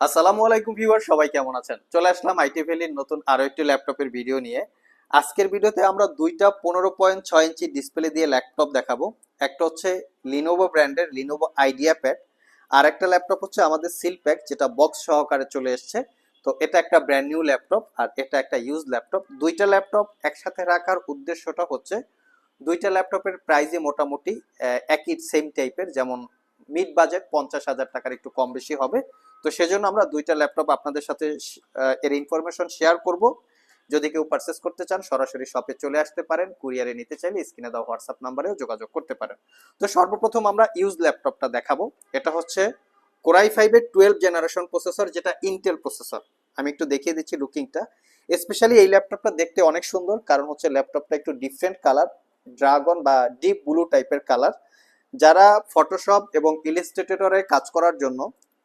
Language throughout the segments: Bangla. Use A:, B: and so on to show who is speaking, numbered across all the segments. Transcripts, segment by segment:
A: আসসালামু আলাইকুম ভিউয়ার, সবাই কেমন আছেন? চলে আসলাম আইটি ভ্যালির নতুন আরো একটি ল্যাপটপের ভিডিও নিয়ে। আজকের ভিডিওতে আমরা দুইটা 15.6 ইঞ্চি ডিসপ্লে দিয়ে ল্যাপটপ দেখাবো। একটা হচ্ছে লিনোভো ব্র্যান্ডের লিনোভো আইডিয়া প্যাড, আর একটা ল্যাপটপ হচ্ছে আমাদের সিলপ্যাক, যেটা বক্স সহকারে চলে এসছে। তো এটা একটা ব্র্যান্ড নিউ ল্যাপটপ আর এটা একটা ইউজ ল্যাপটপ। দুইটা ল্যাপটপ একসাথে রাখার উদ্দেশ্যটা হচ্ছে দুইটা ল্যাপটপের প্রাইসই মোটামুটি একই সেম টাইপের, যেমন মিড বাজেট 50,000 টাকার একটু কম বেশি হবে। তো সেজন্য আমরা দুইটা ল্যাপটপ আপনাদের সাথে এর ইনফরমেশন শেয়ার করব। যদি কেউ পারচেস করতে চান সরাসরি শপে চলে আসতে পারেন, কুরিয়ারে নিতে চাইলে স্ক্রিনে দেওয়া হোয়াটসঅ্যাপ নাম্বারেও যোগাযোগ করতে পারেন। তো সর্বপ্রথম আমরা ইউজ ল্যাপটপটা দেখাবো। এটা হচ্ছে কোরাই 5 এর 12 জেনারেশন প্রসেসর, যেটা ইন্টেল প্রসেসর। আমি একটু দেখিয়ে দিচ্ছি লুকিংটা। স্পেশালি এই ল্যাপটপটা দেখতে অনেক সুন্দর, কারণ হচ্ছে ল্যাপটপটা একটু ডিফারেন্ট কালার, ড্রাগন বা ডিপ ব্লু টাইপের কালার। যারা ফটোশপ এবং ইলাস্ট্রেটরে কাজ করার জন্য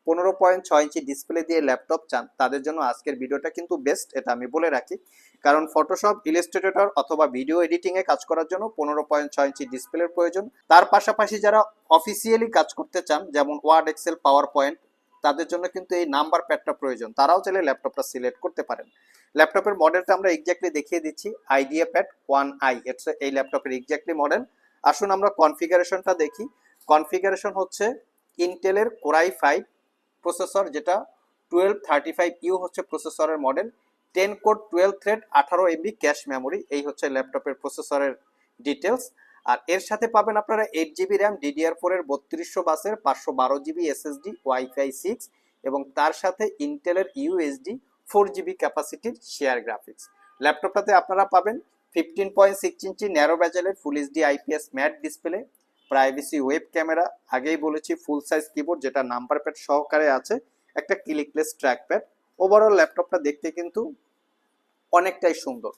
A: 15.6 ইঞ্চি ডিসপ্লে দিয়ে ল্যাপটপ চান, তাদের জন্য আজকের ভিডিওটা কিন্তু বেস্ট, এটা আমি বলে রাখি। কারণ ফটোশপ, ইলাস্ট্রেটর অথবা ভিডিও এডিটিং এ কাজ করার জন্য 15.6 ইঞ্চি ডিসপ্লের প্রয়োজন। তার পাশাপাশি যারা অফিসিয়ালি কাজ করতে চান, যেমন ওয়ার্ড, এক্সেল, পাওয়ার পয়েন্ট, তাদের জন্য কিন্তু এই নাম্বার প্যাডটা প্রয়োজন। তারাও চাইলে ল্যাপটপটা সিলেক্ট করতে পারেন। ল্যাপটপের মডেলটা আমরা এক্স্যাক্টলি দেখিয়ে দিচ্ছি, আইডিয়া প্যাড 1i, এটা এই ল্যাপটপের এক্স্যাক্টলি মডেল। আসুন আমরা কনফিগারেশনটা দেখি। কনফিগারেশন হচ্ছে ইন্টেলের কোরাই 5 প্রসেসর, যেটা 1235U হচ্ছে প্রসেসরের model. 10 core 12 thread 18 MB cache memory, এই হচ্ছে ল্যাপটপের প্রসেসরের ডিটেলস। আর এর সাথে পাবেন আপনারা 8GB র্যাম, DDR4 এর 3200 বাসের 512GB SSD, ওয়াইফাই 6, এবং তার সাথে ইন্টেলের USD 4GB ক্যাপাসিটির শেয়ার গ্রাফিক্স। ল্যাপটপটাতে আপনারা পাবেন 15.6 ইঞ্চি ন্যারো ব্যাজেলের full HD IPS matte display, privacy web camera, আগেই বলেছি ফুল সাইজ কিবোর্ড যেটা নাম্বার প্যাড সহকারে আছে, একটা ক্লিকলেস ট্র্যাক প্যাড। ওভারঅল ল্যাপটপটা দেখতে কিন্তু অনেকটাই সুন্দর।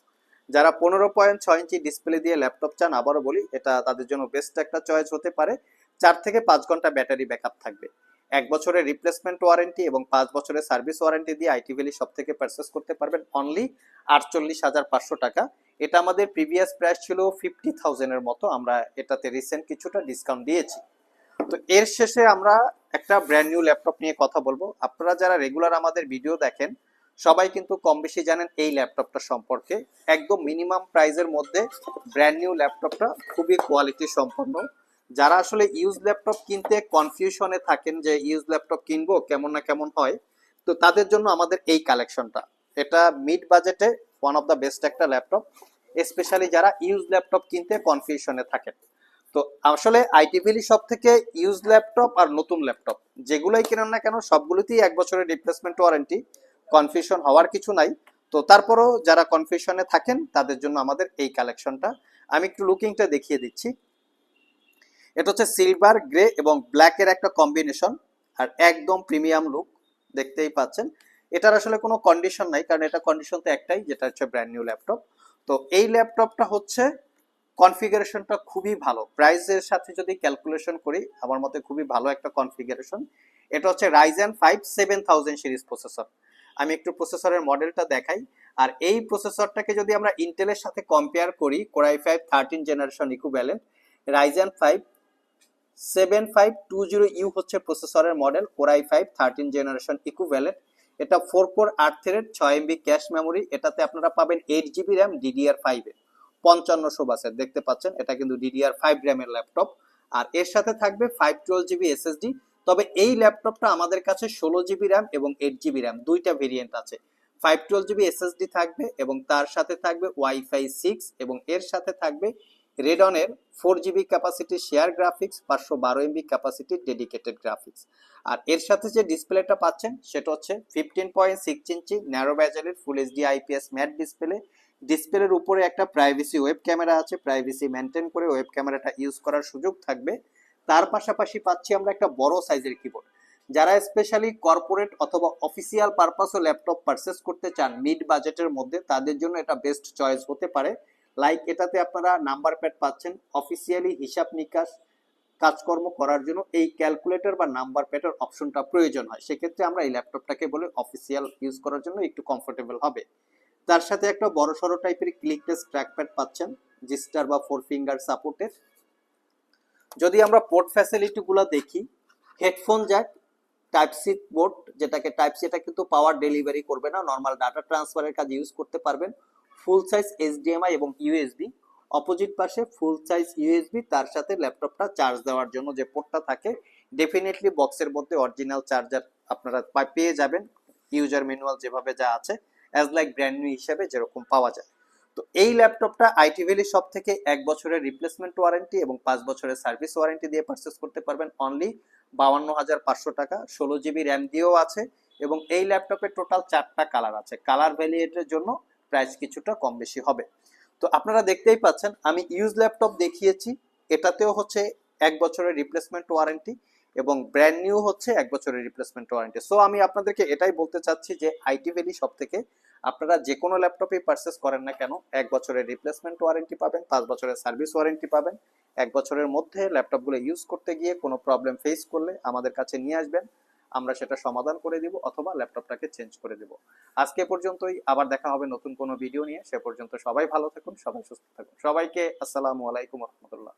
A: যারা 15.6 ইঞ্চি ডিসপ্লে দিয়ে ল্যাপটপ চান, আবারও বলি এটা তাদের জন্য বেস্ট একটা চয়েস হতে পারে। 4 থেকে 5 ঘন্টা ব্যাটারি ব্যাকআপ থাকবে। 1 বছরের রিপ্লেসমেন্ট ওয়ারেন্টি এবং 5 বছরের সার্ভিস ওয়ারেন্টি দিয়ে আইটি ভ্যালি সব থেকে পারচেস করতে পারবেন অনলি 48,500 টাকা। এটা আমাদের প্রিভিয়াস প্রাইস ছিল 50,000 এর মতো, আমরা এটাতে রিসেন্ট কিছুটা ডিসকাউন্ট দিয়েছি। তো এর শেষে আমরা একটা ব্র্যান্ড নিউ ল্যাপটপ নিয়ে কথা বলবো। আপনারা যারা রেগুলার আমাদের ভিডিও দেখেন সবাই কিন্তু কম বেশি জানেন এই ল্যাপটপটা সম্পর্কে। একদম মিনিমাম প্রাইসের মধ্যে ব্র্যান্ড নিউ ল্যাপটপটা খুবই কোয়ালিটি সম্পন্ন। যারা আসলে ইউজ ল্যাপটপ কিনতে কনফিউশনে থাকেন যে ইউজ ল্যাপটপ কিনবো কেমন না কেমন হয়, তো তাদের জন্য আমাদের এই কালেকশনটা। এটা মিড বাজেটে ওয়ান অফ দ্য বেস্ট একটা ল্যাপটপ, স্পেশালি যারা ইউজ ল্যাপটপ কিনতে কনফিউশনে থাকেন। তো আসলে আইটি ভ্যালি সব থেকে ইউজ ল্যাপটপ আর নতুন ল্যাপটপ যেগুলোই কেনেন না কেন সবগুলোতেই 1 বছরের রিপ্লেসমেন্ট ওয়ারেন্টি, কনফিউশন হওয়ার কিছু নাই। তো তারপরও যারা কনফিউশনে থাকেন তাদের জন্য আমাদের এই কালেকশনটা। আমি একটু লুকিংটা দেখিয়ে দিচ্ছি। এটা হচ্ছে সিলভার, গ্রে এবং ব্ল্যাকের একটা কম্বিনেশন, আর একদম প্রিমিয়াম লুক, দেখতেই পাচ্ছেন। এটার আসলে কোনো কন্ডিশন নাই, কারণ এটা কন্ডিশন তো একটাই, যেটা হচ্ছে ব্র্যান্ড নিউ ল্যাপটপ। তো এই ল্যাপটপটা হচ্ছে কনফিগারেশনটা খুবই ভালো, প্রাইসের সাথে যদি ক্যালকুলেশন করি আমার মতে খুবই ভালো একটা কনফিগারেশন। এটা হচ্ছে রাইজেন 5 7000 সিরিজ প্রসেসর। আমি একটু প্রসেসরের মডেলটা দেখাই। আর এই প্রসেসরটাকে যদি আমরা ইন্টেলের সাথে কম্পেয়ার করি, core i 5 13 generation equivalent, Ryzen 5 7520U হচ্ছে প্রসেসরের মডেল, কোরাই 5 13 জেনারেশন ইকুইভ্যালেন্ট। এটা 4 core 8 thread 6 MB cache memory, এটাতে আপনারা পাবেন 8GB র্যাম, DDR5 এর 5500 বাসের, দেখতে পাচ্ছেন এটা কিন্তু DDR5 র্যামের ল্যাপটপ। আর এর সাথে থাকবে 512GB SSD। তবে এই ল্যাপটপটা আমাদের কাছে 16GB র্যাম এবং 8GB র্যাম দুইটা ভেরিয়েন্ট আছে। 512GB SSD থাকবে এবং তার সাথে থাকবে ওয়াইফাই 6, এবং এর সাথে থাকবে রেডনের 4GB capacity share graphics, 512 MB ক্যাপাসিটির ডেডিকেটেড গ্রাফিক্স। আর এর সাথে যে ডিসপ্লেটা পাচ্ছেন সেটা হচ্ছে 15.6 ইঞ্চি ন্যারো ব্যাজেলের full HD IPS matte display. ডিসপ্লের উপরে একটা প্রাইভেসি ওয়েব ক্যামেরা আছে, প্রাইভেসি মেনটেন করে ওয়েব ক্যামেরাটা ইউজ করার সুযোগ থাকবে। তার পাশাপাশি পাচ্ছি আমরা একটা বড় সাইজের কিবোর্ড। যারা স্পেশালি কর্পোরেট অথবা অফিসিয়াল পারপাসও ল্যাপটপ পারচেস করতে চান মিড বাজেটের মধ্যে, তাদের জন্য এটা বেস্ট চয়েস হতে পারে। লাইক এটাতে আপনারা নাম্বার প্যাড পাচ্ছেন, অফিসিয়ালি হিসাব নিকাশ কাজকর্ম করার জন্য এই ক্যালকুলেটর বা নাম্বার প্যাডের অপশনটা প্রয়োজন হয়, সেক্ষেত্রে আমরা এই ল্যাপটপটাকে বলে অফিসিয়াল ইউজ করার জন্য একটু কমফোর্টেবল হবে। তার সাথে একটা বড় সড়ো টাইপের ক্লিকলেস ট্র্যাকপ্যাড পাচ্ছেন, জিস্টার বা 4 ফিঙ্গার সাপোর্টের। যদি আমরা পোর্ট ফ্যাসিলিটি গুলো দেখি, headphone jack, type C board, যেটাকে টাইপ সি, এটা কিন্তু পাওয়ার ডেলিভারি করবে না, নর্মাল ডাটা ট্রান্সফারের কাজে ইউজ করতে পারবেন। ফুল সাইজ এইচডিএমআই এবং ইউএসবি, অপোজিট পাশে ফুল সাইজ ইউএসবি, তার সাথে ল্যাপটপটা চার্জ দেওয়ার জন্য যে পোর্টটা থাকে, ডেফিনেটলি বক্সের মধ্যে অরিজিনাল চার্জার আপনারা পেয়ে যাবেন, ইউজার ম্যানুয়াল যেভাবে যা আছে অ্যাজ লাইক ব্র্যান্ড নিউ হিসেবে যেরকম পাওয়া যায়। তো এই ল্যাপটপটা আইটি ভ্যালি শপ থেকে 1 বছরের রিপ্লেসমেন্ট ওয়ারেন্টি এবং 5 বছরের সার্ভিস ওয়ারেন্টি দিয়ে পারচেস করতে পারবেন অনলি 52,500 টাকা। 16 জিবি র্যাম দিয়েও আছে এবং এই ল্যাপটপের টোটাল 4টা কালার আছে। কালার ভ্যারিয়েন্টের জন্য প্রাইস কিছুটা কম বেশি হবে। তো আপনারা দেখতেই পাচ্ছেন আমি ইউজ ল্যাপটপ দেখিয়েছি, এটাতেও হচ্ছে 1 বছরের রিপ্লেসমেন্ট ওয়ারেন্টি এবং ব্র্যান্ড নিউ হচ্ছে 1 বছরের রিপ্লেসমেন্ট ওয়ারেন্টি। সো আমি আপনাদেরকে এটাই বলতে চাচ্ছি যে আইটি ভ্যালি শপ থেকে আপনারা যে কোনো ল্যাপটপই পারচেস করেন না কেন, 1 বছরের রিপ্লেসমেন্ট ওয়ারেন্টি পাবেন, 5 বছরের সার্ভিস ওয়ারেন্টি পাবেন। 1 বছরের মধ্যে ল্যাপটপগুলো ইউজ করতে গিয়ে কোনো প্রবলেম ফেস করলে আমাদের কাছে নিয়ে আসবেন, আমরা সেটা সমাধান করে দিব অথবা ল্যাপটপটাকে চেঞ্জ করে দিব। আজকে পর্যন্তই, আবার দেখা হবে নতুন কোনো ভিডিও নিয়ে। সে পর্যন্ত সবাই ভালো থাকুন, সবাই সুস্থ থাকুন। সবাইকে আসসালামু আলাইকুম রহমতুল্লাহ।